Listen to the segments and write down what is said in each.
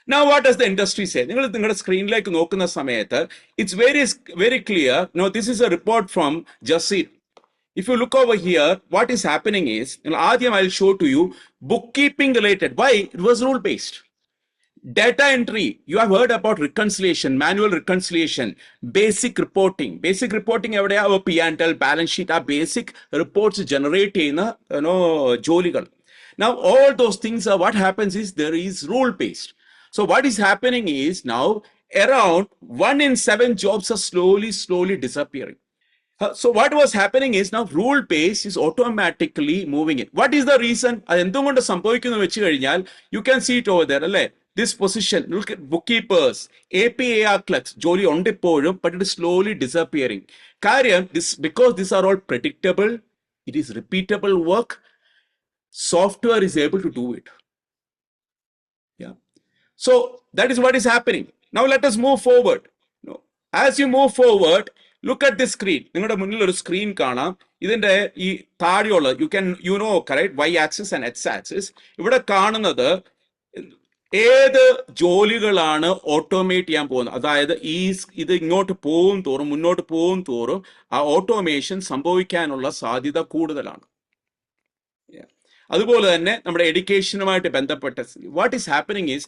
Now, what does the industry say? നിങ്ങളുടെ സ്ക്രീനിലേക്ക് നോക്കുന്ന സമയത്ത് it's very clear. No, this is a report from Jasir. If you look over here, what is happening is, ആദ്യം I'll show to you bookkeeping related. Why? It was rule based. Data entry, you have heard about reconciliation, manual reconciliation, basic reporting. Basic reporting എവിടെയാ? P&L, balance sheet, ആ basic reports generate ചെയ്യുന്ന ജോലികൾ. Now, all those things are, what happens is there is rule based. So what is happening is now around 1 in 7 jobs are slowly disappearing. So what was happening is now rule based is automatically moving it. What is the reason? എന്തുകൊണ്ട് സംഭവിക്കുന്നു വെച്ച് കഴിഞ്ഞാൽ you can see it over there, അല്ലേ? This position, look at bookkeepers, APAR clerks, jolly ഉണ്ട് ഇപ്പോഴും, but it is slowly disappearing. കാര്യം, because these are all predictable, it is repeatable work, software is able to do it. Yeah. So that is what is happening. Now let us move forward. As you move forward, look at this screen. നിങ്ങളുടെ മുന്നിൽ ഒരു screen കാണാം. ഇതിന്റെ ഈ താഴെയുള്ള you know correct y axis and x axis. ഇവിടെ കാണുന്നത് ഏത് ജോലികളാണ് ഓട്ടോമേറ്റ് ചെയ്യാൻ പോകുന്നത്. അതായത് ഇത് ഇങ്ങോട്ട് പോകും തോറും, മുന്നോട്ട് പോകും തോറും ആ ഓട്ടോമേഷൻ സംഭവിക്കാനുള്ള സാധ്യത കൂടുതലാണ്. അതുപോലെ തന്നെ നമ്മുടെ എഡ്യൂക്കേഷനുമായിട്ട് ബന്ധപ്പെട്ട വാട്ട് ഈസ് ഹാപ്പനിങ് ഈസ്,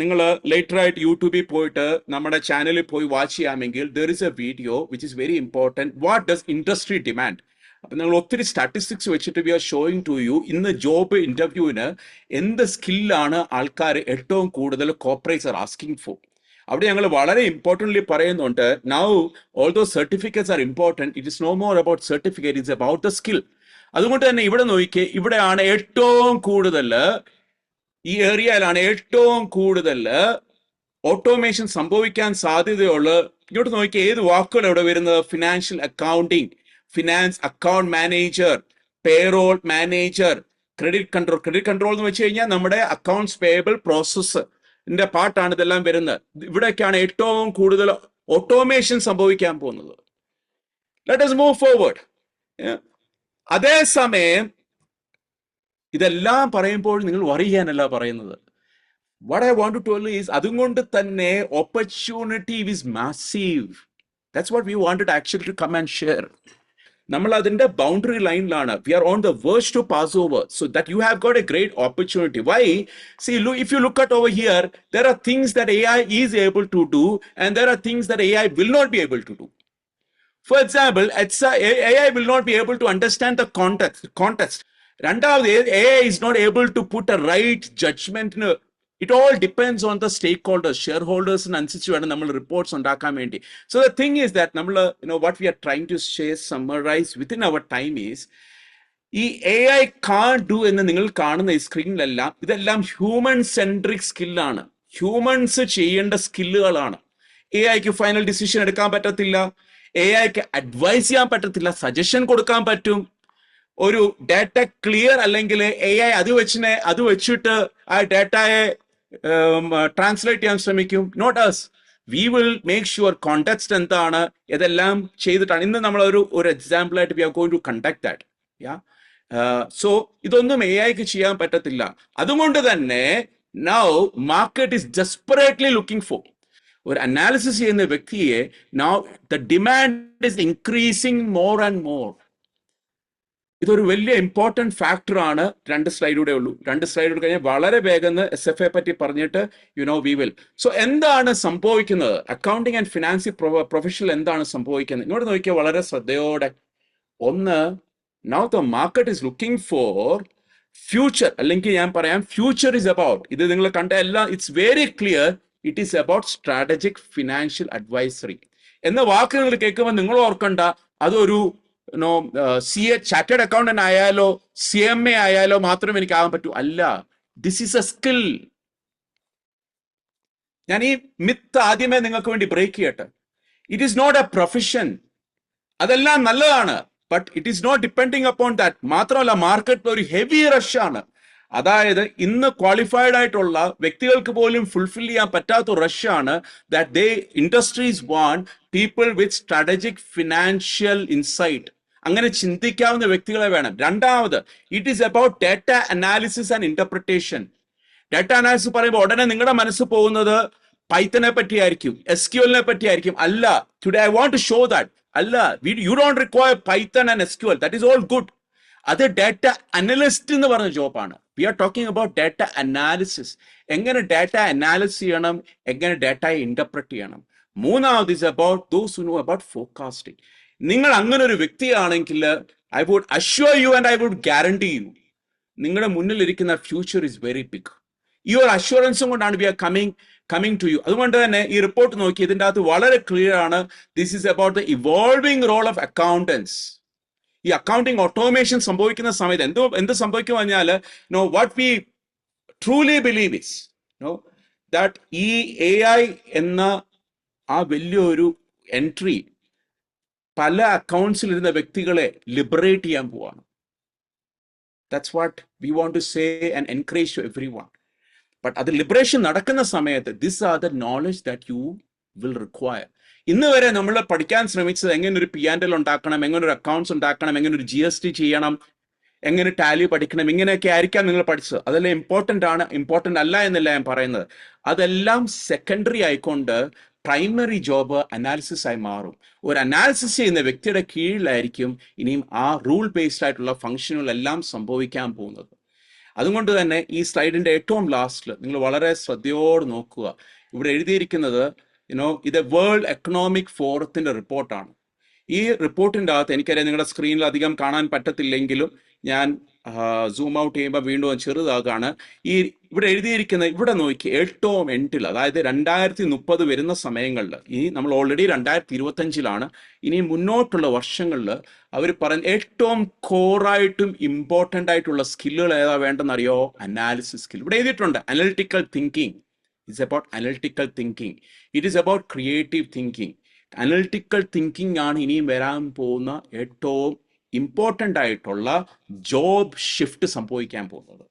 നിങ്ങൾ ലേറ്റർ ആയിട്ട് യൂട്യൂബിൽ പോയിട്ട് നമ്മുടെ ചാനലിൽ പോയി വാച്ച് ചെയ്യാമെങ്കിൽ there is a video which is very important. What does industry demand? അപ്പം നിങ്ങൾ ഒത്തിരി സ്റ്റാറ്റിസ്റ്റിക്സ് വെച്ചിട്ട് we are showing to you ഇന്ന് ജോബ് ഇൻ്റർവ്യൂവിന് എന്ത് സ്കില്ലാണ് ആൾക്കാർ ഏറ്റവും കൂടുതൽ കോർപ്പറേറ്റ്സ് ആർ ആസ്കിങ് ഫോർ. അവിടെ ഞങ്ങൾ വളരെ ഇമ്പോർട്ടൻ്റ്ലി പറയുന്നുണ്ട്, now all those certificates are important, it is no more about certificate, it's about the skill. അതുകൊണ്ട് തന്നെ ഇവിടെ നോക്കിയേ, ഇവിടെയാണ് ഏറ്റവും കൂടുതൽ, ഈ ഏരിയയിലാണ് ഏറ്റവും കൂടുതൽ ഓട്ടോമേഷൻ സംഭവിക്കാൻ സാധ്യതയുള്ള. ഇങ്ങോട്ട് നോക്കിയേ, ഏത് വാക്കുകൾ ഇവിടെ വരുന്നത്? Financial accounting, finance account manager, payroll manager, credit control. Credit control എന്ന് വെച്ച് കഴിഞ്ഞാൽ നമ്മുടെ അക്കൗണ്ട്സ് പേയബിൾ പ്രോസസ്സിന്റെ പാർട്ടാണ് ഇതെല്ലാം വരുന്നത്. ഇവിടേക്കാണ് ഏറ്റവും കൂടുതൽ ഓട്ടോമേഷൻ സംഭവിക്കാൻ പോകുന്നത്. Let us move forward. അതേസമയം ഇതെല്ലാം പറയുമ്പോൾ നിങ്ങൾ വറി ചെയ്യാനല്ല പറയുന്നത്. What I want to tell is, അതുകൊണ്ട് തന്നെ opportunity is massive. That's what we wanted actually to come and share. നമ്മൾ അതിന്റെ ബൗണ്ടറി ലൈനിലാണ്. We are on the verge to pass over, so that you have got a great opportunity. Why? See, if you look at over here, there are things that AI is able to do and there are things that AI will not be able to do. For example, AI will not be able to understand the context. രണ്ടാമത്, AI is not able to put a right judgment. It all depends on the stakeholders, shareholders, അനുസരിച്ച് വേണം നമ്മൾ reports ഉണ്ടാക്കാൻ വേണ്ടി. So the thing is that നമ്മൾ what we are trying to summarize within our time is, ഈ AI can't do എന്ന് നിങ്ങൾ കാണുന്ന ഈ സ്ക്രീനിലെല്ലാം ഇതെല്ലാം ഹ്യൂമൻ സെൻട്രിക് സ്കില്ലാണ്, ഹ്യൂമൻസ് ചെയ്യേണ്ട സ്കില്ലുകളാണ്. AI-ക്ക് ഫൈനൽ ഡിസിഷൻ എടുക്കാൻ പറ്റത്തില്ല, AI-ക്ക് അഡ്വൈസ് ചെയ്യാൻ പറ്റത്തില്ല, സജഷൻ കൊടുക്കാൻ പറ്റും. ഒരു ഡാറ്റ ക്ലിയർ അല്ലെങ്കിൽ AI അത് വെച്ചിട്ട് ആ ഡാറ്റയെ ട്രാൻസ്ലേറ്റ് ചെയ്യാൻ ശ്രമിക്കും. Not us. We will make sure context എന്താണ്, ഇതെല്ലാം ചെയ്തിട്ടാണ്. ഇന്ന് നമ്മൾ ഒരു എക്സാമ്പിൾ ആയിട്ട് we are going to conduct that. So ഇതൊന്നും AI-ക്ക് ചെയ്യാൻ പറ്റത്തില്ല. അതുകൊണ്ട് തന്നെ now market is desperately looking for ഒരു അനാലിസിസ് ചെയ്യുന്ന വ്യക്തിയെ. Now the demand is increasing more and more. ഇതൊരു വലിയ ഇമ്പോർട്ടൻറ്റ് ഫാക്ടറാണ്. 2 സ്ലൈഡൂടെ ഉള്ളൂ. 2 സ്ലൈഡ് കഴിഞ്ഞാൽ വളരെ വേഗം SFA പറ്റി പറഞ്ഞിട്ട് വി വിൽ. സോ എന്താണ് സംഭവിക്കുന്നത്? അക്കൗണ്ടിങ് ആൻഡ് ഫിനാൻസ് പ്രൊഫഷണൽ എന്താണ് സംഭവിക്കുന്നത്? ഇങ്ങോട്ട് നോക്കിയാൽ വളരെ ശ്രദ്ധയോടെ. ഒന്ന്, now the market is looking for future, അല്ലെങ്കിൽ ഞാൻ പറയാം ഫ്യൂച്ചർ ഈസ് അബൌട്ട്, ഇത് നിങ്ങൾ കണ്ട എല്ലാം it's very clear, it is about strategic financial advisory എന്ന വാക്ക് നിങ്ങൾ കേൾക്കുമ്പോൾ നിങ്ങൾ ഓർക്കണ്ട അതൊരു CA ചാർട്ടേഡ് അക്കൗണ്ടന്റ് ആയാലോ CMA ആയാലോ മാത്രമേ എനിക്ക് ആകാൻ പറ്റൂ. അല്ല, ദിസ് ഈസ് എ സ്കിൽ. ഞാൻ ഈ മിത്ത് ആദ്യമേ നിങ്ങൾക്ക് വേണ്ടി ബ്രേക്ക് ചെയ്യട്ടെ. It is not a profession. അതെല്ലാം നല്ലതാണ്, but it is not depending upon that. മാത്രമല്ല, മാർക്കറ്റിൽ ഒരു ഹെവി റഷ് ആണ്. അതായത് ഇന്ന് ക്വാളിഫൈഡ് ആയിട്ടുള്ള വ്യക്തികൾക്ക് പോലും ഫുൾഫിൽ ചെയ്യാൻ പറ്റാത്ത റഷ് ആണ്. That they industries want people with strategic financial insight. അങ്ങനെ ചിന്തിക്കാവുന്ന വ്യക്തികളെ വേണം. രണ്ടാമത്, it is about data analysis and interpretation. Data analysis പറയുമ്പോൾ ഉടനെ നിങ്ങളുടെ മനസ്സ് പോകുന്നത് പൈത്തനെ പറ്റിയായിരിക്കും, SQL പറ്റിയായിരിക്കും. അല്ല, today I want to show that അല്ല, you don't require Python and SQL, that is all good. അത് ഡാറ്റ അനലിസ്റ്റ് എന്ന് പറഞ്ഞ ജോബാണ്. We are talking about data analysis. എങ്ങനെ ഡാറ്റ അനാലിസ് ചെയ്യണം, എങ്ങനെ ഡാറ്റയെ ഇന്റർപ്രറ്റ് ചെയ്യണം. മൂന്നാമത് is about those who know about forecasting. നിങ്ങൾ അങ്ങനെ ഒരു വ്യക്തിയാണെങ്കിൽ I would assure you and I would guarantee you, നിങ്ങളുടെ മുന്നിലിരിക്കുന്ന ഫ്യൂച്ചർ ഇസ് വെരി ബിഗ്. ഈ ഒരു അഷ്വറൻസും കൊണ്ടാണ് we are coming to you. അതുകൊണ്ട് തന്നെ ഈ റിപ്പോർട്ട് നോക്കി ഇതിൻ്റെ അകത്ത് വളരെ ക്ലിയർ ആണ്. This is about the evolving role of accountants. ഈ അക്കൗണ്ടിങ് ഓട്ടോമേഷൻ സംഭവിക്കുന്ന സമയത്ത് എന്ത് സംഭവിക്കും പറഞ്ഞാൽ, what we truly believe is that ഈ AI എന്ന ആ വലിയൊരു എൻട്രി പല അക്കൗണ്ട്സിലിരുന്ന വ്യക്തികളെ ലിബറേറ്റ് ചെയ്യാൻ പോവാണ്. That's what we want to say and encourage to everyone. But അത് ലിബറേഷൻ നടക്കുന്ന സമയത്ത് these are the knowledge that you will require. ഇന്ന് വരെ നമ്മൾ പഠിക്കാൻ ശ്രമിച്ചത് എങ്ങനെ ഒരു P&L ഉണ്ടാക്കണം, എങ്ങനെ ഒരു അക്കൗണ്ട്സ് ഉണ്ടാക്കണം, എങ്ങനെ ഒരു GST ചെയ്യണം, എങ്ങനെ ടാലി പഠിക്കണം, ഇങ്ങനെയൊക്കെ ആയിരിക്കാം നിങ്ങൾ പഠിച്ചത്. അതെല്ലാം ഇമ്പോർട്ടൻ്റ് അല്ല എന്നല്ല ഞാൻ പറയുന്നത്. അതെല്ലാം സെക്കൻഡറി ആയിക്കൊണ്ട് പ്രൈമറി ജോബ് അനാലിസിസ് ആയി മാറും. ഒരു അനാലിസിസ് ചെയ്യുന്ന വ്യക്തിയുടെ കീഴിലായിരിക്കും ഇനിയും ആ റൂൾ ബേസ്ഡ് ആയിട്ടുള്ള ഫംഗ്ഷനുകളെല്ലാം സംഭവിക്കാൻ പോകുന്നത്. അതുകൊണ്ട് തന്നെ ഈ സ്ലൈഡിന്റെ ഏറ്റവും ലാസ്റ്റിൽ നിങ്ങൾ വളരെ ശ്രദ്ധയോട് നോക്കുക. ഇവിടെ എഴുതിയിരിക്കുന്നത് ഇത് വേൾഡ് എക്കണോമിക് ഫോറത്തിന്റെ റിപ്പോർട്ടാണ്. ഈ റിപ്പോർട്ടിൻ്റെ അകത്ത് എനിക്കറിയാം നിങ്ങളുടെ സ്ക്രീനിൽ അധികം കാണാൻ പറ്റത്തില്ലെങ്കിലും ഞാൻ സൂം ഔട്ട് ചെയ്യുമ്പോൾ വീണ്ടും ചെറുതാകാണ്. ഇവിടെ എഴുതിയിരിക്കുന്ന ഇവിടെ നോക്കി ഏറ്റവും എൻഡിൽ, അതായത് 2030 വരുന്ന സമയങ്ങളിൽ, ഈ നമ്മൾ ഓൾറെഡി 2025 ഇനി മുന്നോട്ടുള്ള വർഷങ്ങളിൽ അവർ പറഞ്ഞ ഏറ്റവും കോറായിട്ടും ഇമ്പോർട്ടൻ്റ് ആയിട്ടുള്ള സ്കില്ലുകൾ ഏതാ വേണ്ടെന്നറിയോ? Analysis skill. ഇവിടെ എഴുതിയിട്ടുണ്ട് analytical thinking. It's about analytical thinking. It is about creative thinking. Analytical thinking ആണ് ഇനിയും വരാൻ പോകുന്ന ഏറ്റവും ഇമ്പോർട്ടൻ്റ് ആയിട്ടുള്ള ജോബ് ഷിഫ്റ്റ് സംഭവിക്കാൻ പോകുന്നത്.